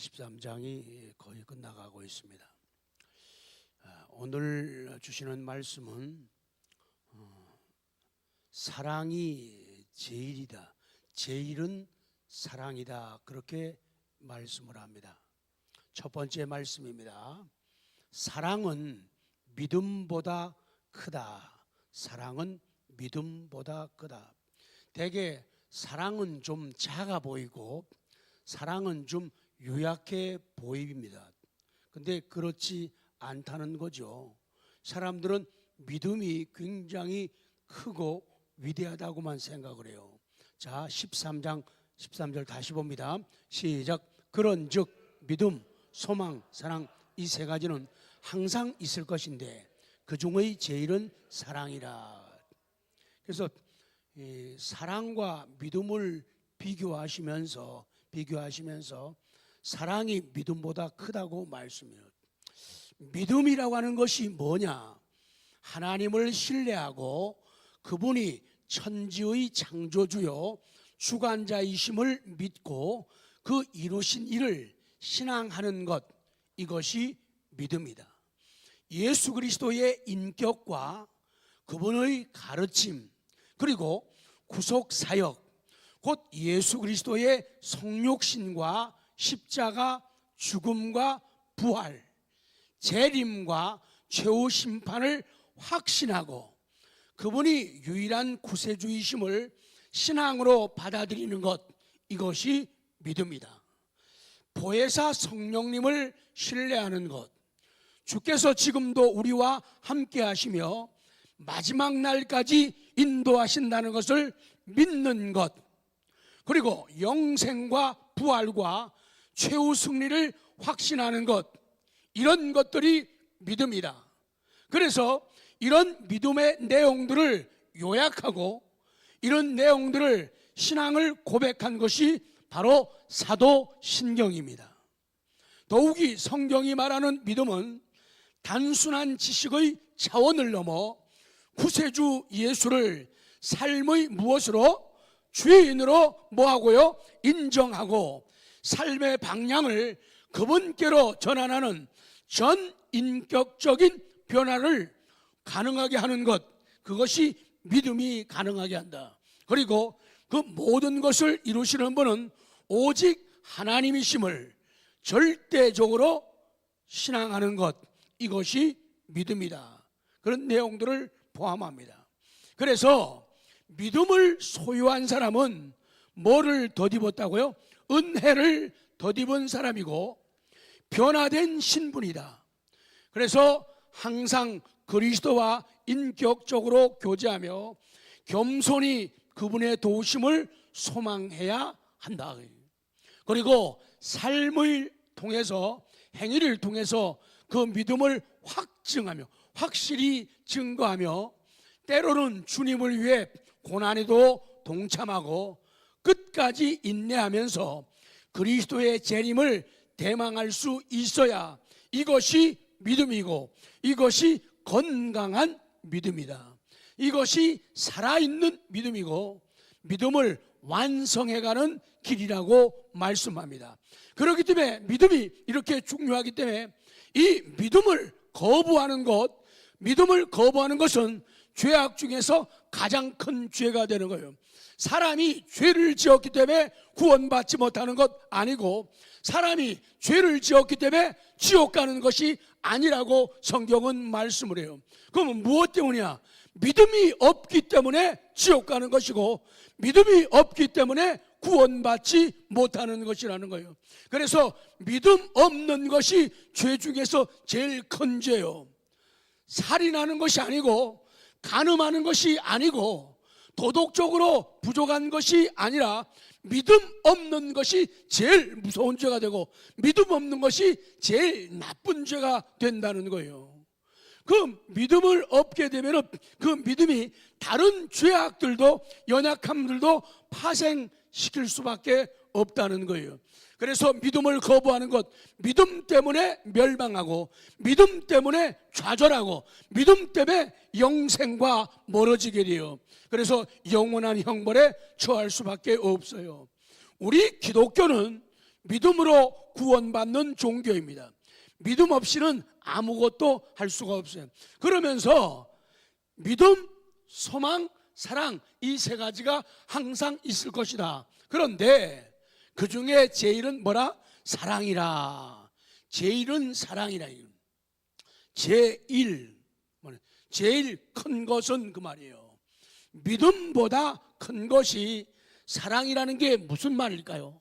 13장이 거의 끝나가고 있습니다. 오늘 주시는 말씀은 사랑이 제일이다, 제일은 사랑이다, 그렇게 말씀을 합니다. 첫 번째 말씀입니다. 사랑은 믿음보다 크다. 사랑은 믿음보다 크다. 대개 사랑은 좀 작아 보이고 사랑은 좀 유약해 보입니다. 근데 그렇지 않다는 거죠. 사람들은 믿음이 굉장히 크고 위대하다고만 생각을 해요. 자, 13장 13절 다시 봅니다. 시작. 그런즉 믿음, 소망, 사랑 이 세 가지는 항상 있을 것인데 그 중의 제일은 사랑이라. 그래서 사랑과 믿음을 비교하시면서 사랑이 믿음보다 크다고 말씀해요. 믿음이라고 하는 것이 뭐냐? 하나님을 신뢰하고 그분이 천지의 창조주요 주관자이심을 믿고 그 이루신 일을 신앙하는 것, 이것이 믿음이다. 예수 그리스도의 인격과 그분의 가르침, 그리고 구속 사역, 곧 예수 그리스도의 성육신과 십자가, 죽음과 부활, 재림과 최후 심판을 확신하고 그분이 유일한 구세주이심을 신앙으로 받아들이는 것, 이것이 믿음이다. 보혜사 성령님을 신뢰하는 것, 주께서 지금도 우리와 함께 하시며 마지막 날까지 인도하신다는 것을 믿는 것, 그리고 영생과 부활과 최후 승리를 확신하는 것, 이런 것들이 믿음이다. 그래서 이런 믿음의 내용들을 요약하고 이런 내용들을 신앙을 고백한 것이 바로 사도신경입니다. 더욱이 성경이 말하는 믿음은 단순한 지식의 차원을 넘어 구세주 예수를 삶의 무엇으로? 주인으로 뭐하고요? 인정하고 삶의 방향을 그분께로 전환하는 전인격적인 변화를 가능하게 하는 것, 그것이 믿음이 가능하게 한다. 그리고 그 모든 것을 이루시는 분은 오직 하나님이심을 절대적으로 신앙하는 것, 이것이 믿음이다. 그런 내용들을 포함합니다. 그래서 믿음을 소유한 사람은 뭐를 덧입었다고요? 은혜를 덧입은 사람이고 변화된 신분이다. 그래서 항상 그리스도와 인격적으로 교제하며 겸손히 그분의 도우심을 소망해야 한다. 그리고 삶을 통해서, 행위를 통해서 그 믿음을 확증하며 확실히 증거하며 때로는 주님을 위해 고난에도 동참하고 끝까지 인내하면서 그리스도의 재림을 대망할 수 있어야 이것이 믿음이고 이것이 건강한 믿음이다. 이것이 살아있는 믿음이고 믿음을 완성해가는 길이라고 말씀합니다. 그렇기 때문에 믿음이 이렇게 중요하기 때문에 이 믿음을 거부하는 것, 믿음을 거부하는 것은 죄악 중에서 가장 큰 죄가 되는 거예요. 사람이 죄를 지었기 때문에 구원받지 못하는 것 아니고 사람이 죄를 지었기 때문에 지옥 가는 것이 아니라고 성경은 말씀을 해요. 그러면 무엇 때문이야? 믿음이 없기 때문에 지옥 가는 것이고 믿음이 없기 때문에 구원받지 못하는 것이라는 거예요. 그래서 믿음 없는 것이 죄 중에서 제일 큰 죄요. 살인하는 것이 아니고 간음하는 것이 아니고 도덕적으로 부족한 것이 아니라 믿음 없는 것이 제일 무서운 죄가 되고 믿음 없는 것이 제일 나쁜 죄가 된다는 거예요. 그 믿음을 얻게 되면 그 믿음이 다른 죄악들도 연약함들도 파생시킬 수밖에 없다는 거예요. 그래서 믿음을 거부하는 것, 믿음 때문에 멸망하고 믿음 때문에 좌절하고 믿음 때문에 영생과 멀어지게 돼요. 그래서 영원한 형벌에 처할 수밖에 없어요. 우리 기독교는 믿음으로 구원받는 종교입니다. 믿음 없이는 아무것도 할 수가 없어요. 그러면서 믿음, 소망, 사랑, 이 세 가지가 항상 있을 것이다. 그런데 그 중에 제일은 뭐라? 사랑이라. 제일은 사랑이라. 제일 큰 것은 그 말이에요. 믿음보다 큰 것이 사랑이라는 게 무슨 말일까요?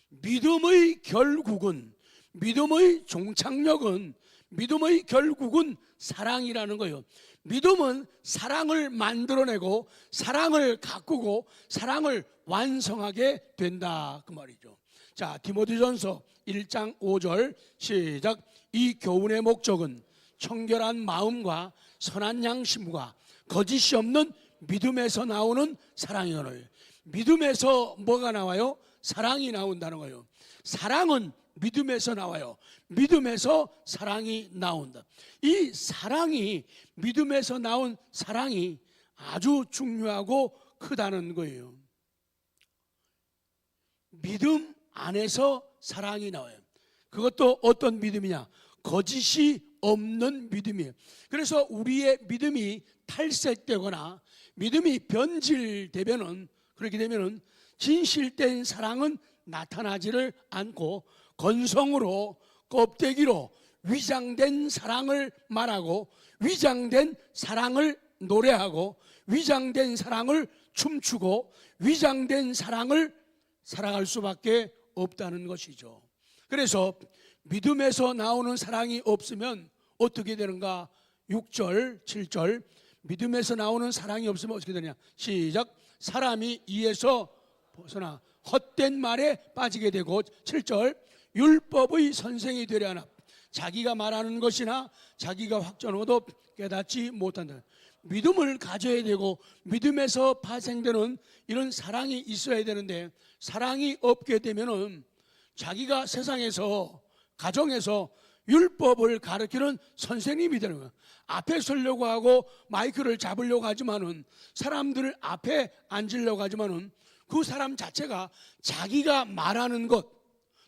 믿음의 결국은, 믿음의 종착역은, 믿음의 결국은 사랑이라는 거예요. 믿음은 사랑을 만들어내고 사랑을 가꾸고 사랑을 완성하게 된다, 그 말이죠. 자, 디모데전서 1장 5절 시작. 이 교훈의 목적은 청결한 마음과 선한 양심과 거짓이 없는 믿음에서 나오는 사랑이거든요. 믿음에서 뭐가 나와요? 사랑이 나온다는 거예요. 사랑은 믿음에서 나와요. 믿음에서 사랑이 나온다. 이 사랑이, 믿음에서 나온 사랑이 아주 중요하고 크다는 거예요. 믿음 안에서 사랑이 나와요. 그것도 어떤 믿음이냐? 거짓이 없는 믿음이에요. 그래서 우리의 믿음이 탈색되거나 믿음이 변질되면은, 그렇게 되면은 진실된 사랑은 나타나지를 않고 건성으로, 껍데기로 위장된 사랑을 말하고 위장된 사랑을 노래하고 위장된 사랑을 춤추고 위장된 사랑을 살아갈 수밖에 없다는 것이죠. 그래서 믿음에서 나오는 사랑이 없으면 어떻게 되는가? 6절, 7절. 믿음에서 나오는 사랑이 없으면 어떻게 되냐? 시작. 사람이 이에서 벗어나 헛된 말에 빠지게 되고, 7절. 율법의 선생이 되려 하나 자기가 말하는 것이나 자기가 확정하고도 깨닫지 못한다. 믿음을 가져야 되고 믿음에서 발생되는 이런 사랑이 있어야 되는데, 사랑이 없게 되면은 자기가 세상에서, 가정에서 율법을 가르치는 선생님이 되는 거예요. 앞에 서려고 하고 마이크를 잡으려고 하지만은, 사람들을 앞에 앉으려고 하지만은 그 사람 자체가 자기가 말하는 것,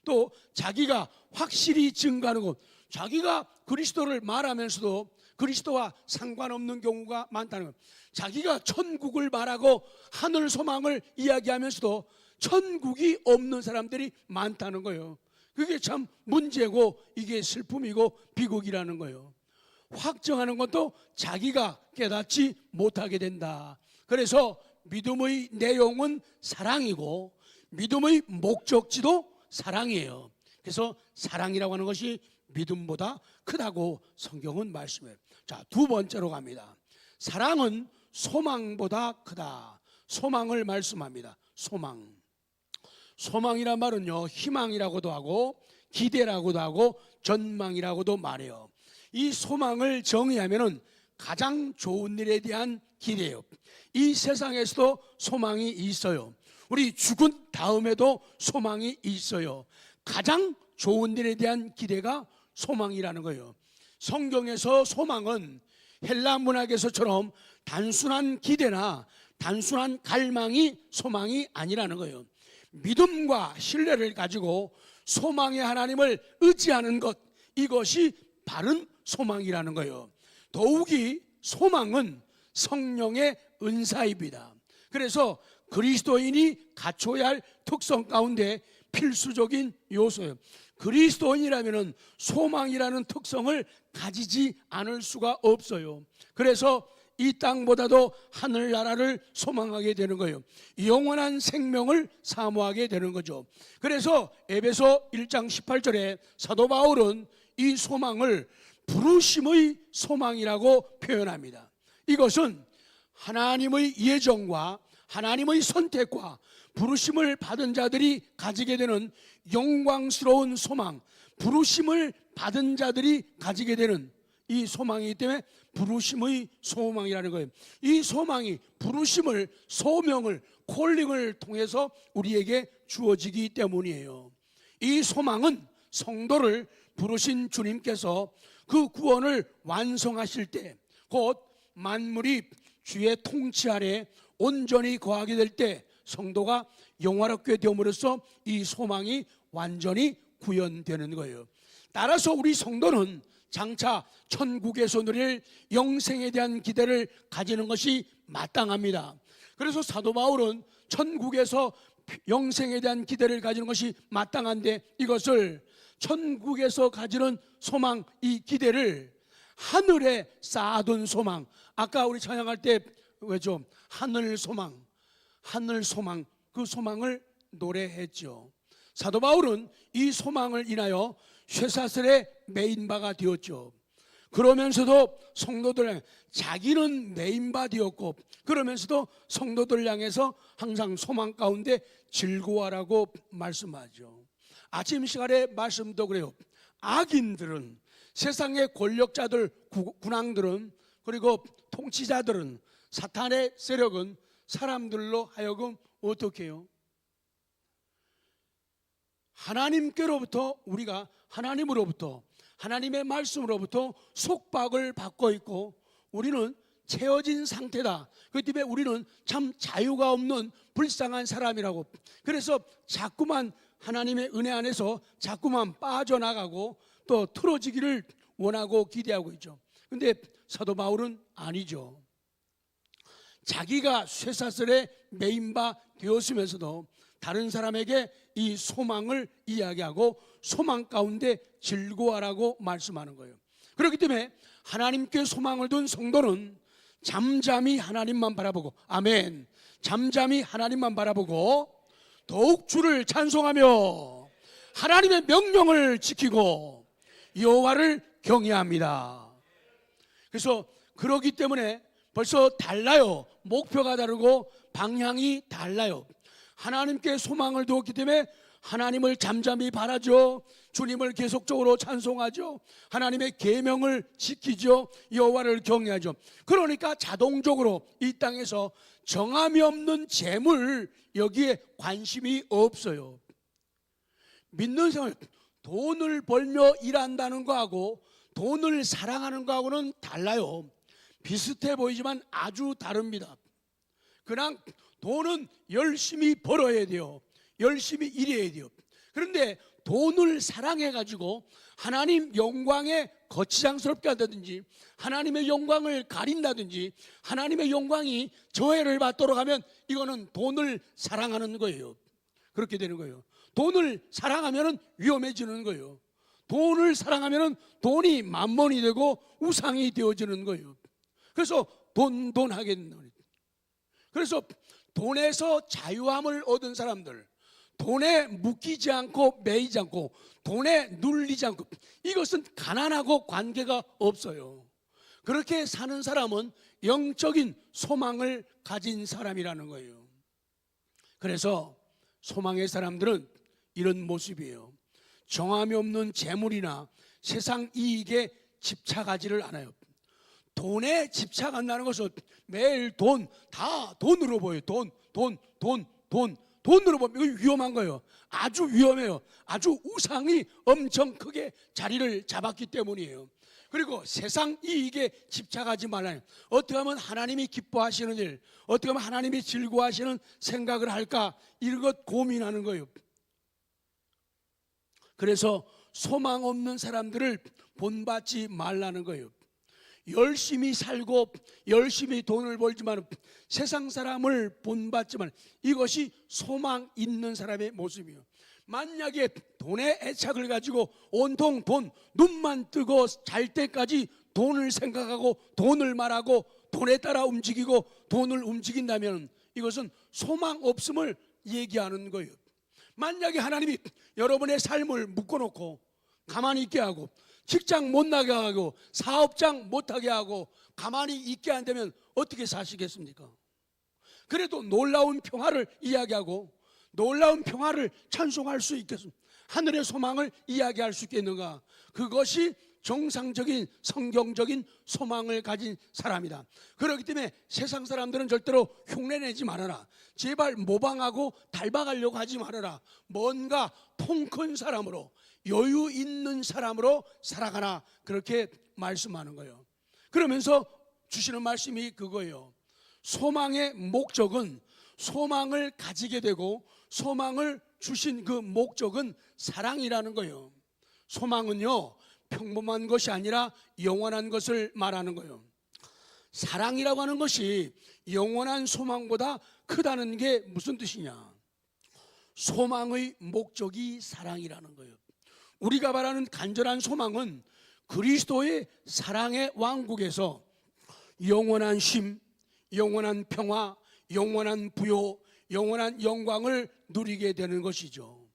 또 자기가 확실히 증거하는 것, 자기가 그리스도를 말하면서도 그리스도와 상관없는 경우가 많다는 것, 자기가 천국을 말하고 하늘 소망을 이야기하면서도 천국이 없는 사람들이 많다는 거예요. 그게 참 문제고 이게 슬픔이고 비극이라는 거예요. 확정하는 것도 자기가 깨닫지 못하게 된다. 그래서 믿음의 내용은 사랑이고 믿음의 목적지도 사랑이에요. 그래서 사랑이라고 하는 것이 믿음보다 크다고 성경은 말씀해요. 자, 두 번째로 갑니다. 사랑은 소망보다 크다. 소망을 말씀합니다. 소망. 소망이란 말은요, 희망이라고도 하고 기대라고도 하고 전망이라고도 말해요. 이 소망을 정의하면은 가장 좋은 일에 대한 기대예요. 이 세상에서도 소망이 있어요. 우리 죽은 다음에도 소망이 있어요. 가장 좋은 일에 대한 기대가 소망이라는 거예요. 성경에서 소망은 헬라 문학에서처럼 단순한 기대나 단순한 갈망이 소망이 아니라는 거예요. 믿음과 신뢰를 가지고 소망의 하나님을 의지하는 것, 이것이 바른 소망이라는 거예요. 더욱이 소망은 성령의 은사입니다. 그래서 그리스도인이 갖춰야 할 특성 가운데 필수적인 요소예요. 그리스도인이라면 소망이라는 특성을 가지지 않을 수가 없어요. 그래서 이 땅보다도 하늘나라를 소망하게 되는 거예요. 영원한 생명을 사모하게 되는 거죠. 그래서 에베소 1장 18절에 사도 바울은 이 소망을 부르심의 소망이라고 표현합니다. 이것은 하나님의 예정과 하나님의 선택과 부르심을 받은 자들이 가지게 되는 영광스러운 소망, 부르심을 받은 자들이 가지게 되는 이 소망이기 때문에 부르심의 소망이라는 거예요. 이 소망이 부르심을, 소명을, 콜링을 통해서 우리에게 주어지기 때문이에요. 이 소망은 성도를 부르신 주님께서 그 구원을 완성하실 때, 곧 만물이 주의 통치 아래 온전히 거하게 될 때 성도가 영화롭게 되므로써 이 소망이 완전히 구현되는 거예요. 따라서 우리 성도는 장차 천국에서 누릴 영생에 대한 기대를 가지는 것이 마땅합니다. 그래서 사도 바울은 천국에서 영생에 대한 기대를 가지는 것이 마땅한데, 이것을 천국에서 가지는 소망, 이 기대를 하늘에 쌓아둔 소망, 아까 우리 찬양할 때 왜죠? 하늘 소망, 하늘 소망, 그 소망을 노래했죠. 사도 바울은 이 소망을 인하여 쇠사슬에 매인 바가 되었죠. 그러면서도 성도들, 자기는 매인 바 되었고, 그러면서도 성도들 향해서 항상 소망 가운데 즐거워하라고 말씀하죠. 아침 시간에 말씀도 그래요. 악인들은, 세상의 권력자들, 군왕들은, 그리고 통치자들은, 사탄의 세력은 사람들로 하여금 어떻게 해요? 하나님께로부터, 우리가 하나님으로부터, 하나님의 말씀으로부터 속박을 받고 있고, 우리는 채워진 상태다. 그렇기 때문에 우리는 참 자유가 없는 불쌍한 사람이라고. 그래서 자꾸만 하나님의 은혜 안에서 자꾸만 빠져나가고 또 틀어지기를 원하고 기대하고 있죠. 근데 사도 바울은 아니죠. 자기가 쇠사슬에 매인 바 되었으면서도 다른 사람에게 이 소망을 이야기하고 소망 가운데 즐거워하라고 말씀하는 거예요. 그렇기 때문에 하나님께 소망을 둔 성도는 잠잠히 하나님만 바라보고, 아멘, 잠잠히 하나님만 바라보고 더욱 주를 찬송하며 하나님의 명령을 지키고 여호와를 경외합니다. 그래서 그러기 때문에 벌써 달라요. 목표가 다르고 방향이 달라요. 하나님께 소망을 두었기 때문에 하나님을 잠잠히 바라죠. 주님을 계속적으로 찬송하죠. 하나님의 계명을 지키죠. 여호와를 경외하죠. 그러니까 자동적으로 이 땅에서 정함이 없는 재물, 여기에 관심이 없어요. 믿는 사람, 돈을 벌며 일한다는 거하고 돈을 사랑하는 거하고는 달라요. 비슷해 보이지만 아주 다릅니다. 그냥 돈은 열심히 벌어야 돼요. 열심히 일해야 돼요. 그런데 돈을 사랑해가지고 하나님 영광에 거치장스럽게 한다든지, 하나님의 영광을 가린다든지, 하나님의 영광이 저해를 받도록 하면 이거는 돈을 사랑하는 거예요. 그렇게 되는 거예요. 돈을 사랑하면 위험해지는 거예요. 돈을 사랑하면 돈이 만몬이 되고 우상이 되어지는 거예요. 그래서 돈 하게 된다. 그래서 돈에서 자유함을 얻은 사람들, 돈에 묶이지 않고 매이지 않고 돈에 눌리지 않고, 이것은 가난하고 관계가 없어요. 그렇게 사는 사람은 영적인 소망을 가진 사람이라는 거예요. 그래서 소망의 사람들은 이런 모습이에요. 정함이 없는 재물이나 세상 이익에 집착하지를 않아요. 돈에 집착한다는 것은 매일 다 돈으로 보여요. 돈으로 보면 이거 위험한 거예요. 아주 위험해요. 아주 우상이 엄청 크게 자리를 잡았기 때문이에요. 그리고 세상 이익에 집착하지 말라요. 어떻게 하면 하나님이 기뻐하시는 일, 어떻게 하면 하나님이 즐거워하시는 생각을 할까, 이런 것 고민하는 거예요. 그래서 소망 없는 사람들을 본받지 말라는 거예요. 열심히 살고 열심히 돈을 벌지만 세상 사람을 본받지만, 이것이 소망 있는 사람의 모습이에요. 만약에 돈의 애착을 가지고 온통 돈, 눈만 뜨고 잘 때까지 돈을 생각하고 돈을 말하고 돈에 따라 움직이고 돈을 움직인다면 이것은 소망 없음을 얘기하는 거예요. 만약에 하나님이 여러분의 삶을 묶어놓고 가만히 있게 하고 직장 못 나게 하고 사업장 못하게 하고 가만히 있게 한다면 어떻게 사시겠습니까? 그래도 놀라운 평화를 이야기하고 놀라운 평화를 찬송할 수 있겠습니까? 하늘의 소망을 이야기할 수 있겠는가? 그것이 정상적인 성경적인 소망을 가진 사람이다. 그렇기 때문에 세상 사람들은 절대로 흉내내지 말아라. 제발 모방하고 닮아가려고 하지 말아라. 뭔가 통 큰 사람으로, 여유 있는 사람으로 살아가라, 그렇게 말씀하는 거예요. 그러면서 주시는 말씀이 그거예요. 소망의 목적은 소망을 가지게 되고 소망을 주신 그 목적은 사랑이라는 거예요. 소망은요, 평범한 것이 아니라 영원한 것을 말하는 거예요. 사랑이라고 하는 것이 영원한 소망보다 크다는 게 무슨 뜻이냐? 소망의 목적이 사랑이라는 거예요. 우리가 바라는 간절한 소망은 그리스도의 사랑의 왕국에서 영원한 쉼, 영원한 평화, 영원한 부요, 영원한 영광을 누리게 되는 것이죠.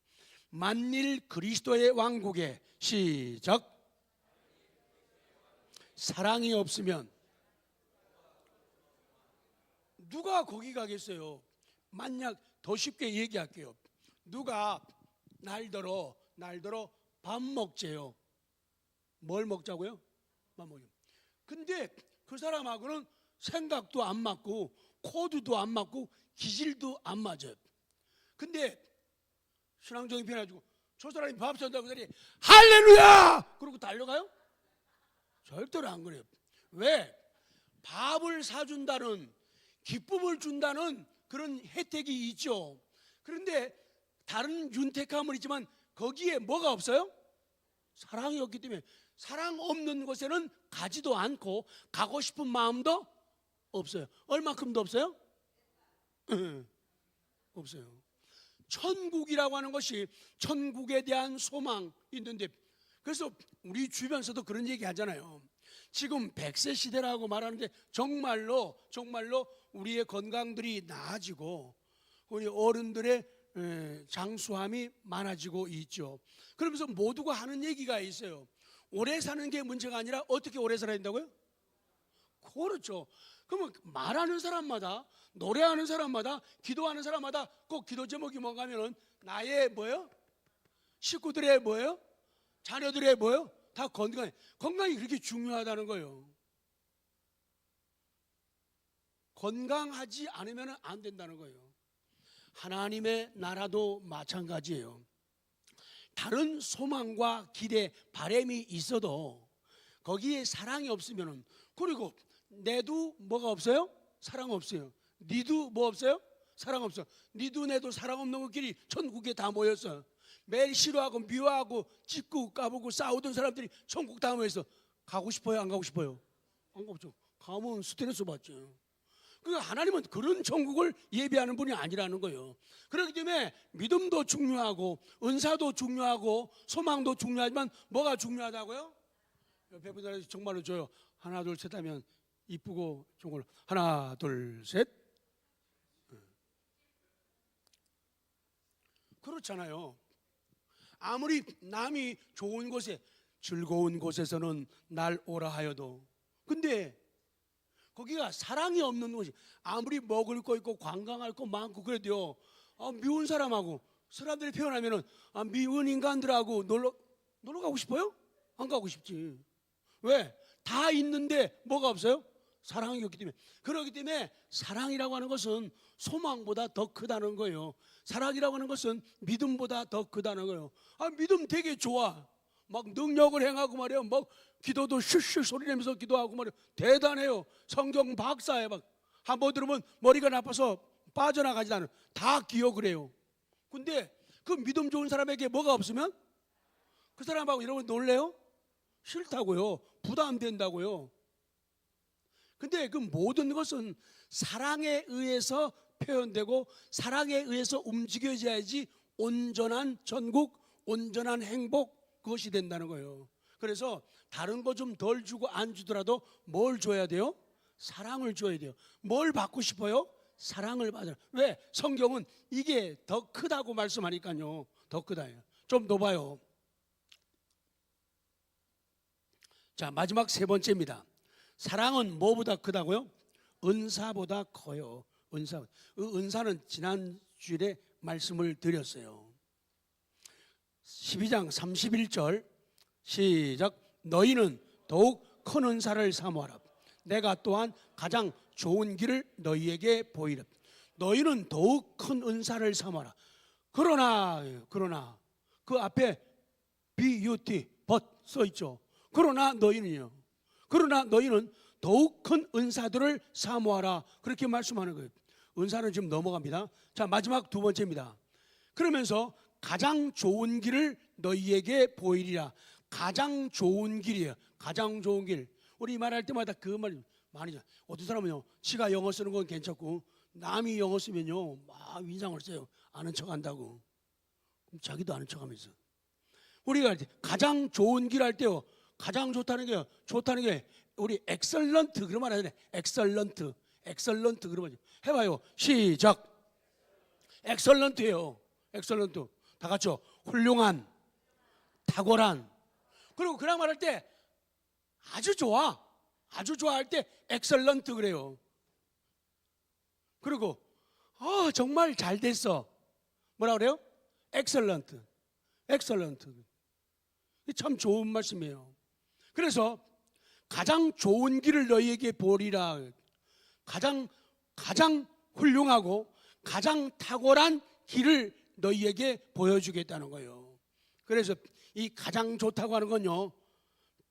만일 그리스도의 왕국에 시작 사랑이 없으면 누가 거기 가겠어요? 만약 더 쉽게 얘기할게요. 누가 날더러 밥 먹재요. 뭘 먹자고요? 밥 먹요. 근데 그 사람하고는 생각도 안 맞고 코드도 안 맞고 기질도 안 맞아요. 근데 신앙적인 편해가지고 저 사람이 밥 산다고 그러더니 할렐루야! 그러고 달려가요? 절대로 안 그래요. 왜? 밥을 사준다는, 기쁨을 준다는 그런 혜택이 있죠. 그런데 다른 윤택함은 있지만 거기에 뭐가 없어요? 사랑이 없기 때문에 사랑 없는 곳에는 가지도 않고 가고 싶은 마음도 없어요. 얼마큼도 없어요? 없어요. 천국이라고 하는 것이 천국에 대한 소망이 있는데, 그래서 우리 주변에서도 그런 얘기 하잖아요. 지금 100세 시대라고 말하는데 정말로 우리의 건강들이 나아지고 우리 어른들의 장수함이 많아지고 있죠. 그러면서 모두가 하는 얘기가 있어요. 오래 사는 게 문제가 아니라 어떻게 오래 살아야 된다고요? 그렇죠. 그러면 말하는 사람마다, 노래하는 사람마다, 기도하는 사람마다 꼭 기도 제목이 뭔가 하면은 나의 뭐예요? 식구들의 뭐예요? 자녀들의 뭐예요? 다 건강이 그렇게 중요하다는 거예요. 건강하지 않으면 안 된다는 거예요. 하나님의 나라도 마찬가지예요. 다른 소망과 기대, 바람이 있어도 거기에 사랑이 없으면, 그리고 내도 뭐가 없어요? 사랑 없어요. 니도 뭐 없어요? 사랑 없어. 니도 내도 사랑 없는 것끼리 천국에 다 모였어. 매일 싫어하고 미워하고 찢고 까불고 싸우던 사람들이 천국 다 모여서 가고 싶어요? 안 가고 싶어요? 안 가고 싶죠. 가면 스트레스 받죠. 그러니까 하나님은 그런 천국을 예비하는 분이 아니라는 거예요. 그렇기 때문에 믿음도 중요하고 은사도 중요하고 소망도 중요하지만 뭐가 중요하다고요? 옆에 분들한테 정말로 줘요. 하나 둘 셋 하면 이쁘고 좋은 걸로 하나 둘 셋. 그렇잖아요. 아무리 남이 좋은 곳에 즐거운 곳에서는 날 오라 하여도, 근데 거기가 사랑이 없는 곳이, 아무리 먹을 거 있고 관광할 거 많고 그래도요, 미운 사람하고 사람들이 표현하면은 미운 인간들하고 놀러 가고 싶어요? 안 가고 싶지. 왜? 다 있는데 뭐가 없어요? 사랑이 없기 때문에. 그렇기 때문에 사랑이라고 하는 것은 소망보다 더 크다는 거예요. 사랑이라고 하는 것은 믿음보다 더 크다는 거예요. 믿음 되게 좋아. 막 능력을 행하고 말이에요. 막 기도도 슈슈 소리 내면서 기도하고 말이에요. 대단해요. 성경 박사에 막 한 번 들으면 머리가 나빠서 빠져나가지 않아요. 다 기억을 해요. 근데 그 믿음 좋은 사람에게 뭐가 없으면 그 사람하고 이러면 놀래요? 싫다고요. 부담된다고요. 근데 그 모든 것은 사랑에 의해서 표현되고 사랑에 의해서 움직여져야지 온전한 전국, 온전한 행복, 그것이 된다는 거예요. 그래서 다른 거 좀 덜 주고 안 주더라도 뭘 줘야 돼요? 사랑을 줘야 돼요. 뭘 받고 싶어요? 사랑을 받아요. 왜? 성경은 이게 더 크다고 말씀하니까요. 더 크다. 좀 더 봐요. 자, 마지막 세 번째입니다. 사랑은 뭐보다 크다고요? 은사보다 커요. 은사는 지난 주일에 말씀을 드렸어요. 12장 31절 시작. 너희는 더욱 큰 은사를 사모하라. 내가 또한 가장 좋은 길을 너희에게 보이라. 너희는 더욱 큰 은사를 사모하라. 그러나 그 앞에 beauty but 써 있죠. 그러나 너희는 더욱 큰 은사들을 사모하라. 그렇게 말씀하는 거예요. 은사는 지금 넘어갑니다. 자, 마지막 두 번째입니다. 그러면서 가장 좋은 길을 너희에게 보이리라. 가장 좋은 길이에요. 가장 좋은 길. 우리 말할 때마다 그 말 많이. 어떤 사람은요, 지가 영어 쓰는 건 괜찮고 남이 영어 쓰면요 막 인상을 써요. 아는 척 한다고. 그럼 자기도 아는 척 하면서. 우리가 할 때 가장 좋은 길 할 때요, 가장 좋다는 게 우리 엑설런트 그런 말 하잖아요. 엑설런트 그러면 해봐요. 시작. 엑설런트예요. 엑설런트. 다 같이요. 훌륭한, 탁월한. 그리고 그런 말 할 때 아주 좋아, 아주 좋아할 때 엑설런트 그래요. 그리고 정말 잘 됐어. 뭐라 그래요? 엑설런트. 참 좋은 말씀이에요. 그래서 가장 좋은 길을 너희에게 보리라. 가장 훌륭하고 가장 탁월한 길을 너희에게 보여주겠다는 거예요. 그래서 이 가장 좋다고 하는 건요,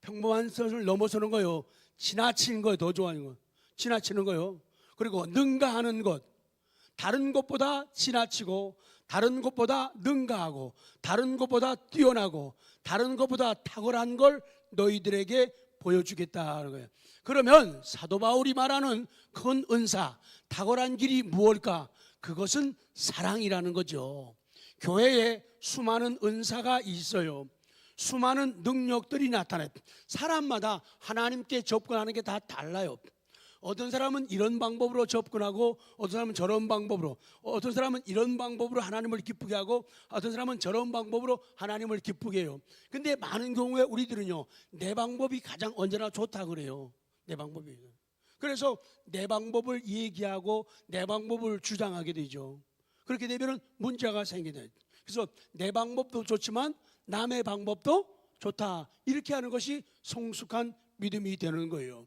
평범한 선을 넘어서는 거예요. 지나치는 거예요. 더 좋아하는 거. 지나치는 거예요. 그리고 능가하는 것. 다른 것보다 지나치고, 다른 것보다 능가하고, 다른 것보다 뛰어나고, 다른 것보다 탁월한 걸 너희들에게 보여주겠다는 거예요. 그러면 사도 바울이 말하는 큰 은사, 탁월한 길이 무엇일까? 그것은 사랑이라는 거죠. 교회에 수많은 은사가 있어요. 수많은 능력들이 나타나요. 사람마다 하나님께 접근하는 게 다 달라요. 어떤 사람은 이런 방법으로 접근하고, 어떤 사람은 저런 방법으로, 어떤 사람은 이런 방법으로 하나님을 기쁘게 하고, 어떤 사람은 저런 방법으로 하나님을 기쁘게 해요. 근데 많은 경우에 우리들은요, 내 방법이 가장 언제나 좋다 그래요. 내 방법이. 그래서 내 방법을 얘기하고 내 방법을 주장하게 되죠. 그렇게 되면 문제가 생기게. 그래서 내 방법도 좋지만 남의 방법도 좋다, 이렇게 하는 것이 성숙한 믿음이 되는 거예요.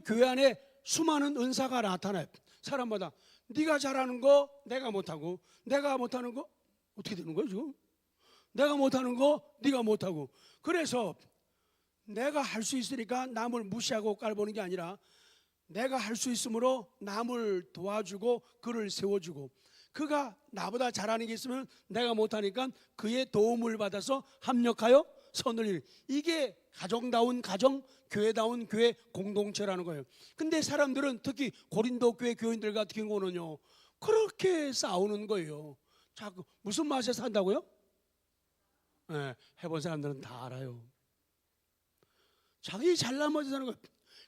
교회 안에 수많은 은사가 나타나요. 사람마다 네가 잘하는 거 내가 못하고, 내가 못하는 거 어떻게 되는 거예요 지금? 내가 못하는 거 네가 못하고. 그래서 내가 할 수 있으니까 남을 무시하고 깔보는 게 아니라, 내가 할 수 있으므로 남을 도와주고 그를 세워주고, 그가 나보다 잘하는 게 있으면 내가 못하니까 그의 도움을 받아서 합력하여 선을 이루는, 이게 가정다운 가정, 교회다운 교회 공동체라는 거예요. 근데 사람들은, 특히 고린도 교회 교인들 같은 경우는요, 그렇게 싸우는 거예요. 자꾸 무슨 맛에 산다고요? 네, 해본 사람들은 다 알아요. 자기 잘난 맛에 사는 거예요.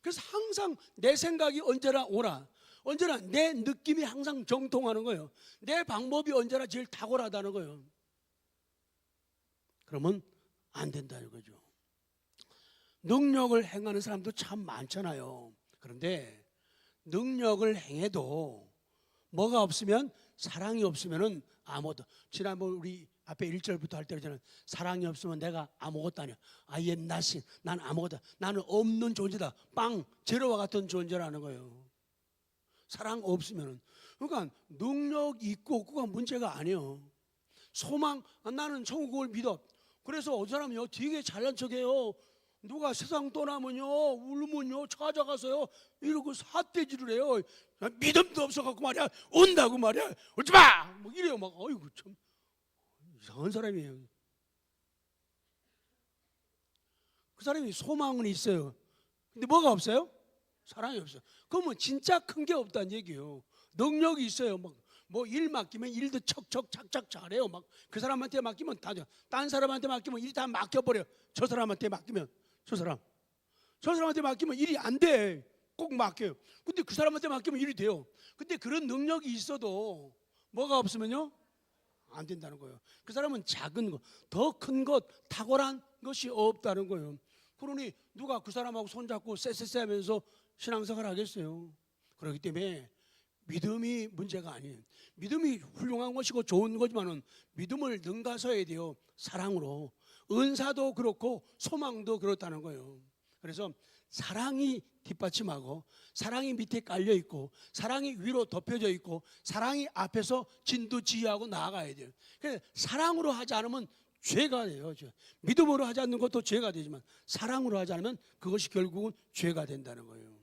그래서 항상 내 생각이 언제나 옳아, 언제나 내 느낌이 항상 정통하는 거예요. 내 방법이 언제나 제일 탁월하다는 거예요. 그러면 안 된다는 거죠. 능력을 행하는 사람도 참 많잖아요. 그런데 능력을 행해도 뭐가 없으면, 사랑이 없으면 아무것도. 지난번 우리 앞에 1절부터 할 때 그러잖아요. 사랑이 없으면 내가 아무것도 아니야. I am nothing. 난 아무것도, 나는 없는 존재다. 빵, 제로와 같은 존재라는 거예요. 사랑 없으면. 그러니까 능력 있고 없고가 문제가 아니에요. 소망, 나는 천국을 믿어. 그래서 어떤 사람이요, 되게 잘난 척해요. 누가 세상 떠나면요, 울면요, 찾아가서요, 이러고 삿대질을 해요. 믿음도 없어갖고 말이야, 온다고 말이야, 울지 마! 뭐 이래요. 막, 어이구, 참 이상한 사람이에요. 그 사람이 소망은 있어요. 근데 뭐가 없어요? 사랑이 없어요. 그러면 진짜 큰 게 없다는 얘기예요. 능력이 있어요. 뭐 일 맡기면 일도 척척 착착 잘해요. 막 그 사람한테 맡기면 다 돼. 딴 사람한테 맡기면 일이 다 막혀버려. 저 사람한테 맡기면, 저 사람한테 맡기면 일이 안 돼. 꼭 맡겨요. 근데 그 사람한테 맡기면 일이 돼요. 근데 그런 능력이 있어도 뭐가 없으면요, 안 된다는 거예요. 그 사람은 작은 것, 더 큰 것, 탁월한 것이 없다는 거예요. 그러니 누가 그 사람하고 손잡고 쎄쎄쎄 하면서 신앙생활 하겠어요? 그렇기 때문에 믿음이 문제가 아니에요. 믿음이 훌륭한 것이고 좋은 거지만은 믿음을 능가서야 돼요. 사랑으로. 은사도 그렇고 소망도 그렇다는 거예요. 그래서 사랑이 뒷받침하고, 사랑이 밑에 깔려 있고, 사랑이 위로 덮여져 있고, 사랑이 앞에서 진두지휘하고 나아가야 돼요. 그래서 사랑으로 하지 않으면 죄가 돼요. 믿음으로 하지 않는 것도 죄가 되지만 사랑으로 하지 않으면 그것이 결국은 죄가 된다는 거예요.